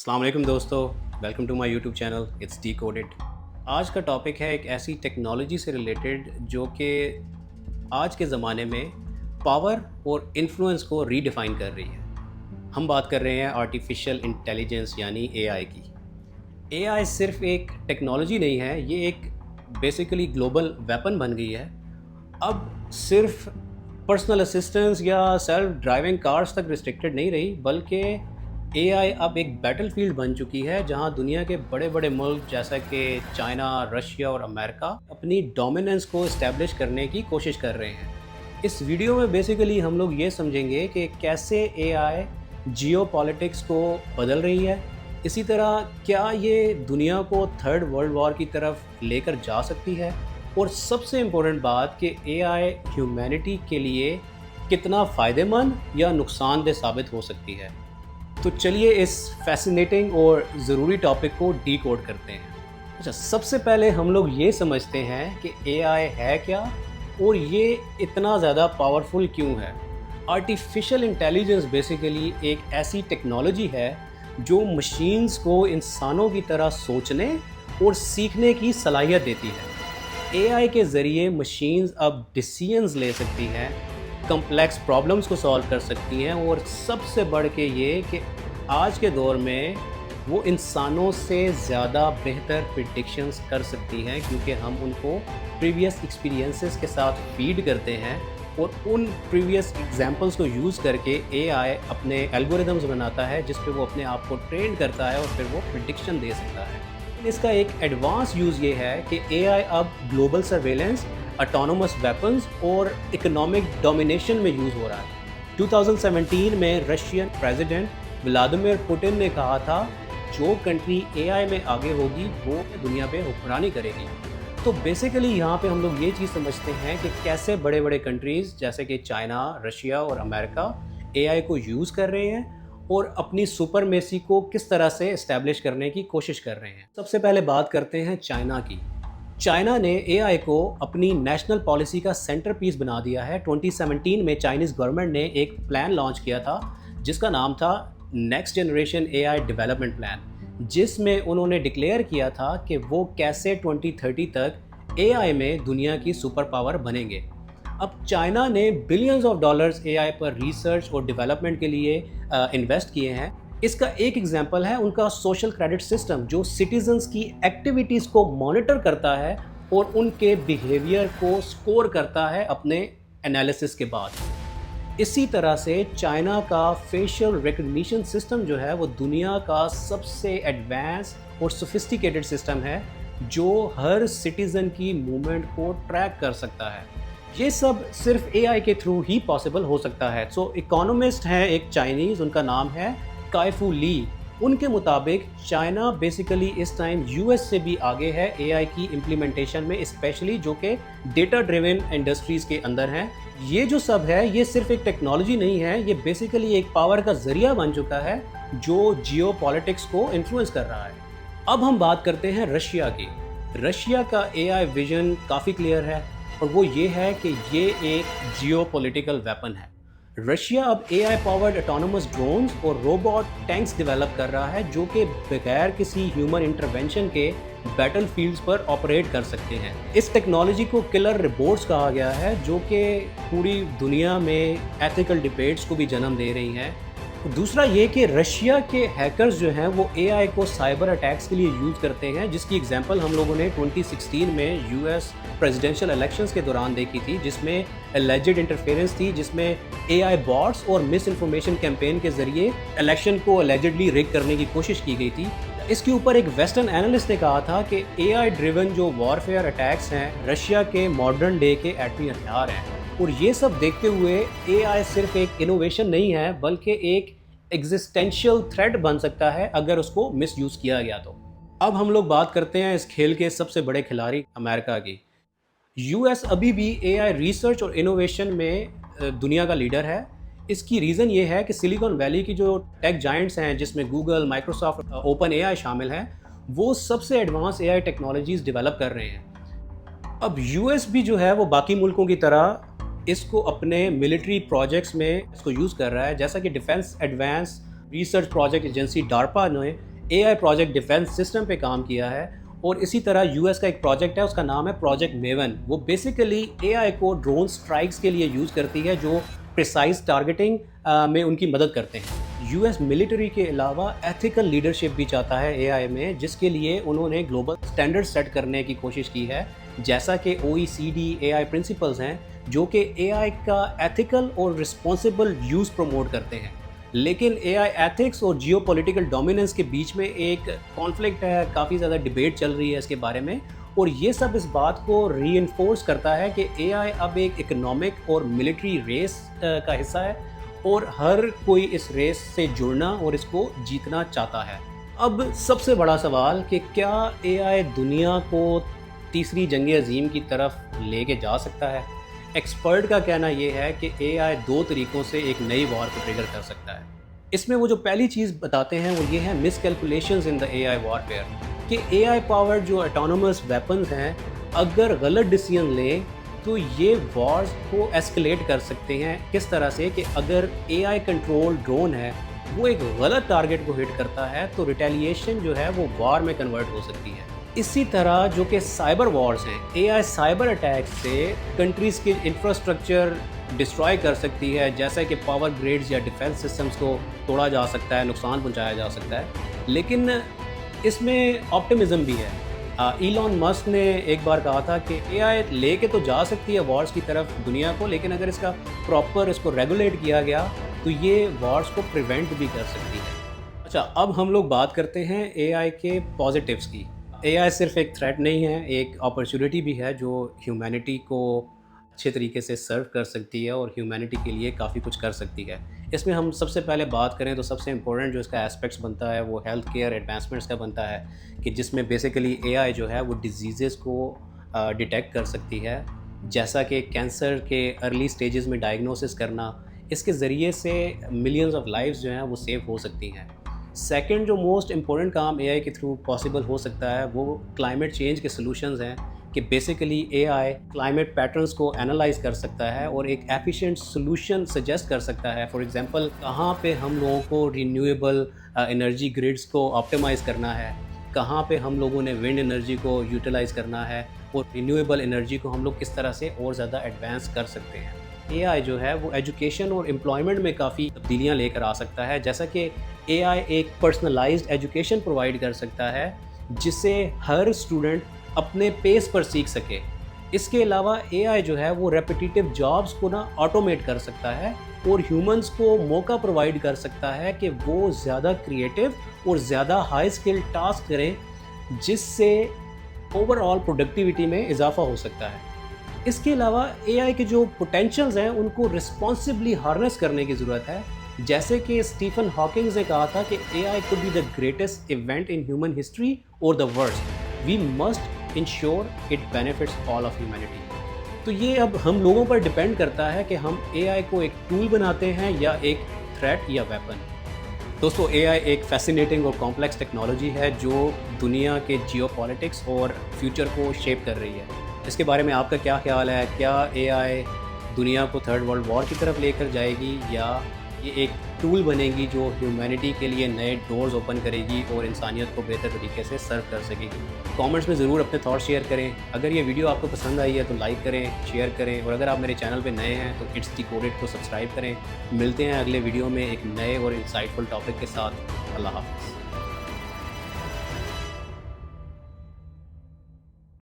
अस्सलाम वालेकुम दोस्तों, welcome to my YouTube channel it's Decoded। आज का टॉपिक है एक ऐसी टेक्नोलॉजी से रिलेटेड जो कि आज के ज़माने में पावर और इन्फ्लुएंस को रीडिफ़ाइन कर रही है। हम बात कर रहे हैं आर्टिफिशियल इंटेलिजेंस यानी एआई की। एआई सिर्फ एक टेक्नोलॉजी नहीं है, ये एक बेसिकली ग्लोबल वेपन बन गई है। अब सिर्फ पर्सनल असिस्टेंस या सेल्फ ड्राइविंग कार्स तक रिस्ट्रिक्टेड नहीं रही, बल्कि एआई अब एक बैटलफील्ड बन चुकी है जहां दुनिया के बड़े बड़े मुल्क जैसा कि चाइना, रशिया और अमेरिका अपनी डोमिनेंस को इस्टेब्लिश करने की कोशिश कर रहे हैं। इस वीडियो में बेसिकली हम लोग ये समझेंगे कि कैसे एआई जियोपॉलिटिक्स को बदल रही है, इसी तरह क्या ये दुनिया को थर्ड वर्ल्ड वॉर की तरफ लेकर जा सकती है, और सबसे इम्पोर्टेंट बात कि एआई ह्यूमैनिटी के लिए कितना फ़ायदेमंद या नुकसानदेह साबित हो सकती है। तो चलिए इस फैसिनेटिंग और ज़रूरी टॉपिक को डीकोड करते हैं। अच्छा, सबसे पहले हम लोग ये समझते हैं कि एआई है क्या और ये इतना ज़्यादा पावरफुल क्यों है। आर्टिफिशियल इंटेलिजेंस बेसिकली एक ऐसी टेक्नोलॉजी है जो मशीन्स को इंसानों की तरह सोचने और सीखने की सलाहियत देती है। एआई के ज़रिए मशीन्स अब डिसीजंस ले सकती हैं, कम्प्लेक्स प्रॉब्लम्स को सॉल्व कर सकती हैं, और सबसे बढ़ के ये कि आज के दौर में वो इंसानों से ज़्यादा बेहतर प्रिडिक्शंस कर सकती हैं, क्योंकि हम उनको प्रीवियस एक्सपीरियंसेस के साथ फीड करते हैं और उन प्रीवियस एग्जांपल्स को यूज़ करके एआई अपने एल्गोरिदम्स बनाता है जिस पे वो अपने आप को ट्रेन करता है और फिर वो प्रिडिक्शन दे सकता है। इसका एक एडवांस यूज़ ये है कि एआई अब ग्लोबल सर्वेलेंस, ऑटोनोमस वेपन्स और इकोनॉमिक डोमिनेशन में यूज़ हो रहा है। 2017 में रशियन प्रेसिडेंट व्लादिमीर पुतिन ने कहा था, जो कंट्री एआई में आगे होगी वो दुनिया पे हुक्मरानी करेगी। तो बेसिकली यहाँ पे हम लोग ये चीज़ समझते हैं कि कैसे बड़े बड़े कंट्रीज़ जैसे कि चाइना, रशिया और अमेरिका एआई को यूज़ कर रहे हैं और अपनी सुपरमेसी को किस तरह से इस्टेब्लिश करने की कोशिश कर रहे हैं। सबसे पहले बात करते हैं चाइना की। चाइना ने एआई को अपनी नेशनल पॉलिसी का सेंटर पीस बना दिया है। 2017 में चाइनीज़ गवर्नमेंट ने एक प्लान लॉन्च किया था जिसका नाम था next generation AI development plan, जिसमें उन्होंने डिक्लेयर किया था कि वो कैसे 2030 तक एआई में दुनिया की सुपर पावर बनेंगे। अब चाइना ने बिलियंस ऑफ डॉलर्स एआई पर रिसर्च और डेवलपमेंट के लिए इन्वेस्ट किए हैं। इसका एक एग्जांपल है उनका सोशल क्रेडिट सिस्टम, जो सिटीजन्स की एक्टिविटीज़ को मॉनिटर करता है और उनके बिहेवियर को स्कोर करता है अपने एनालिसिस के बाद। इसी तरह से चाइना का फेशियल रिकग्निशन सिस्टम जो है वो दुनिया का सबसे एडवांस और सोफिस्टिकेटेड सिस्टम है, जो हर सिटीज़न की मूवमेंट को ट्रैक कर सकता है। ये सब सिर्फ एआई के थ्रू ही पॉसिबल हो सकता है। सो इकोनॉमिस्ट हैं एक चाइनीज़, उनका नाम है काइफू ली। उनके मुताबिक चाइना बेसिकली इस टाइम यूएस से भी आगे है एआई की इम्प्लीमेंटेशन में, स्पेशली जो कि डेटा ड्रिवन इंडस्ट्रीज़ के अंदर हैं। ये जो सब है ये सिर्फ एक टेक्नोलॉजी नहीं है, ये बेसिकली एक पावर का जरिया बन चुका है जो जियोपॉलिटिक्स को इन्फ्लुएंस कर रहा है। अब हम बात करते हैं रशिया की। रशिया का एआई विजन काफ़ी क्लियर है और वो ये है कि ये एक जियोपॉलिटिकल वेपन है। रशिया अब एआई पावर्ड ऑटोनोमस ड्रोन्स और रोबोट टैंक्स डेवलप कर रहा है जो कि बगैर किसी ह्यूमन इंटरवेंशन के बैटल फील्ड्स पर ऑपरेट कर सकते हैं। इस टेक्नोलॉजी को किलर रोबोट्स कहा गया है, जो कि पूरी दुनिया में एथिकल डिबेट्स को भी जन्म दे रही हैं। दूसरा ये कि रशिया के हैकर्स जो हैं वो एआई को साइबर अटैक्स के लिए यूज़ करते हैं, जिसकी एग्जांपल हम लोगों ने 2016 में यूएस प्रेसिडेंशियल इलेक्शंस के दौरान देखी थी, जिसमें एलिजेड इंटरफेरेंस थी, जिसमें एआई बॉट्स और मिस इन्फॉर्मेशन कैंपेन के ज़रिए इलेक्शन को एलिजेडली रिग करने की कोशिश की गई थी। इसके ऊपर एक वेस्टर्न एनालिस्ट ने कहा था कि एआई ड्रिवन जो वॉरफेयर अटैक्स हैं रशिया के मॉडर्न डे के एटमी हथियार हैं, और ये सब देखते हुए एआई सिर्फ एक इनोवेशन नहीं है बल्कि एक एग्जिस्टेंशियल थ्रेट बन सकता है अगर उसको मिस यूज़ किया गया तो। अब हम लोग बात करते हैं इस खेल के सबसे बड़े खिलाड़ी अमेरिका की। यूएस अभी भी एआई रिसर्च और इनोवेशन में दुनिया का लीडर है। इसकी रीज़न ये है कि सिलिकॉन वैली की जो टेक जायंट्स हैं, जिसमें गूगल, माइक्रोसॉफ्ट, ओपन एआई शामिल हैं, वो सबसे एडवांस एआई टेक्नोलॉजीज़ डेवलप कर रहे हैं। अब यूएस भी जो है वो बाकी मुल्कों की तरह इसको अपने मिलिट्री प्रोजेक्ट्स में इसको यूज़ कर रहा है। जैसा कि defence advance research project agency DARPA ने AI प्रोजेक्ट डिफेंस सिस्टम पे काम किया है। और इसी तरह यूएस का एक प्रोजेक्ट है, उसका नाम है प्रोजेक्ट मेवन। वो बेसिकली AI को ड्रोन स्ट्राइक्स के लिए यूज़ करती है जो प्रिसाइज टारगेटिंग में उनकी मदद करते हैं। यूएस मिलिट्री के अलावा एथिकल लीडरशिप भी चाहता है AI में, जिसके लिए उन्होंने ग्लोबल स्टैंडर्ड सेट करने की कोशिश की है, जैसा कि OECD AI प्रिंसिपल्स हैं जो कि AI का एथिकल और रिस्पॉन्सिबल यूज़ प्रमोट करते हैं। लेकिन AI एथिक्स और जियोपॉलिटिकल डोमिनेंस के बीच में एक कॉन्फ्लिक्ट है, काफ़ी ज़्यादा डिबेट चल रही है इसके बारे में, और ये सब इस बात को रीइंफोर्स करता है कि AI अब एक इकोनॉमिक और मिलिट्री रेस का हिस्सा है और हर कोई इस रेस से जुड़ना और इसको जीतना चाहता है। अब सबसे बड़ा सवाल कि क्या AI दुनिया को तीसरी जंग अज़ीम की तरफ लेके जा सकता है? एक्सपर्ट का कहना ये है कि AI दो तरीक़ों से एक नई वॉर को ट्रिगर कर सकता है। इसमें वो जो पहली चीज़ बताते हैं वो ये है मिसकैलकुलेशंस इन द AI वॉरफेयर, कि AI पावर्ड जो ऑटोनोमस वेपन्स हैं अगर गलत डिसीजन लें तो ये वॉर्स को एस्केलेट कर सकते हैं। किस तरह से कि अगर AI कंट्रोल ड्रोन है वो एक गलत टारगेट को हिट करता है तो रिटेलिएशन जो है वो वॉर में कन्वर्ट हो सकती है। इसी तरह जो कि साइबर वॉर्स हैं, AI साइबर अटैक से कंट्रीज़ के इंफ्रास्ट्रक्चर डिस्ट्रॉय कर सकती है, जैसा कि पावर ग्रिड्स या डिफेंस सिस्टम्स को तोड़ा जा सकता है, नुकसान पहुंचाया जा सकता है। लेकिन इसमें ऑप्टिमिज्म भी है। इलॉन मस्क ने एक बार कहा था कि AI लेके तो जा सकती है वॉर्स की तरफ दुनिया को, लेकिन अगर इसका प्रॉपर इसको रेगुलेट किया गया तो ये वॉर्स को प्रिवेंट भी कर सकती है। अच्छा, अब हम लोग बात करते हैं AI के पॉजिटिव्स की। AI सिर्फ एक थ्रेट नहीं है, एक अपॉर्चुनिटी भी है जो ह्यूमैनिटी को अच्छे तरीके से सर्व कर सकती है और ह्यूमैनिटी के लिए काफ़ी कुछ कर सकती है। इसमें हम सबसे पहले बात करें तो सबसे इम्पोर्टेंट जो इसका एस्पेक्ट्स बनता है वो हेल्थ केयर एडवांसमेंट्स का बनता है, कि जिसमें बेसिकली AI जो है वो डिजीज़ को डिटेक्ट कर सकती है, जैसा कि कैंसर के अर्ली स्टेजेस में डायग्नोसिस करना। इसके ज़रिए से मिलियंस ऑफ लाइव्स जो हैं वो सेव हो सकती हैं। सेकंड जो मोस्ट इम्पोर्टेंट काम AI के थ्रू पॉसिबल हो सकता है वो क्लाइमेट चेंज के सॉल्यूशंस हैं, कि बेसिकली AI क्लाइमेट पैटर्न्स को एनालाइज कर सकता है और एक एफिशिएंट सॉल्यूशन सजेस्ट कर सकता है। फॉर एग्जांपल, कहाँ पे हम लोगों को रिन्यूएबल एनर्जी ग्रिड्स को ऑप्टिमाइज़ करना है, कहाँ पे हम लोगों ने विंड एनर्जी को यूटिलाइज़ करना है, और रिन्यूएबल एनर्जी को हम लोग किस तरह से और ज़्यादा एडवांस कर सकते हैं। AI जो है वो एजुकेशन और एम्प्लॉयमेंट में काफ़ी तब्दीलियाँ लेकर आ सकता है, जैसा कि AI एक पर्सनलाइज्ड एजुकेशन प्रोवाइड कर सकता है जिससे हर स्टूडेंट अपने पेस पर सीख सके। इसके अलावा AI जो है वो रेपिटेटिव जॉब्स को ना ऑटोमेट कर सकता है और ह्यूमंस को मौका प्रोवाइड कर सकता है कि वो ज़्यादा क्रिएटिव और ज़्यादा हाई स्किल टास्क करें, जिससे ओवरऑल प्रोडक्टिविटी में इजाफा हो सकता है। इसके अलावा AI के जो पोटेंशियल्स हैं उनको रिस्पॉन्सिबली हार्नेस करने की ज़रूरत है, जैसे कि स्टीफन हॉकिंग्स ने कहा था कि AI could be the greatest event in human history or the worst. We must ensure it benefits all of humanity. तो ये अब हम लोगों पर डिपेंड करता है कि हम AI को एक टूल बनाते हैं या एक थ्रेट या वेपन। दोस्तों, AI एक फैसिनेटिंग और कॉम्प्लेक्स टेक्नोलॉजी है जो दुनिया के जियोपॉलिटिक्स और फ्यूचर को शेप कर रही है। इसके बारे में आपका क्या ख्याल है? क्या AI दुनिया को थर्ड वर्ल्ड वॉर की तरफ लेकर जाएगी, या ये एक टूल बनेगी जो ह्यूमैनिटी के लिए नए डोर्स ओपन करेगी और इंसानियत को बेहतर तरीके से सर्व कर सकेगी? कमेंट्स में ज़रूर अपने थॉट्स शेयर करें। अगर ये वीडियो आपको पसंद आई है तो लाइक करें, शेयर करें, और अगर आप मेरे चैनल पे नए हैं तो इट्स डिकोडेड को सब्सक्राइब करें। मिलते हैं अगले वीडियो में एक नए और इंसाइटफुल टॉपिक के साथ। अल्लाह हाफ़िज़।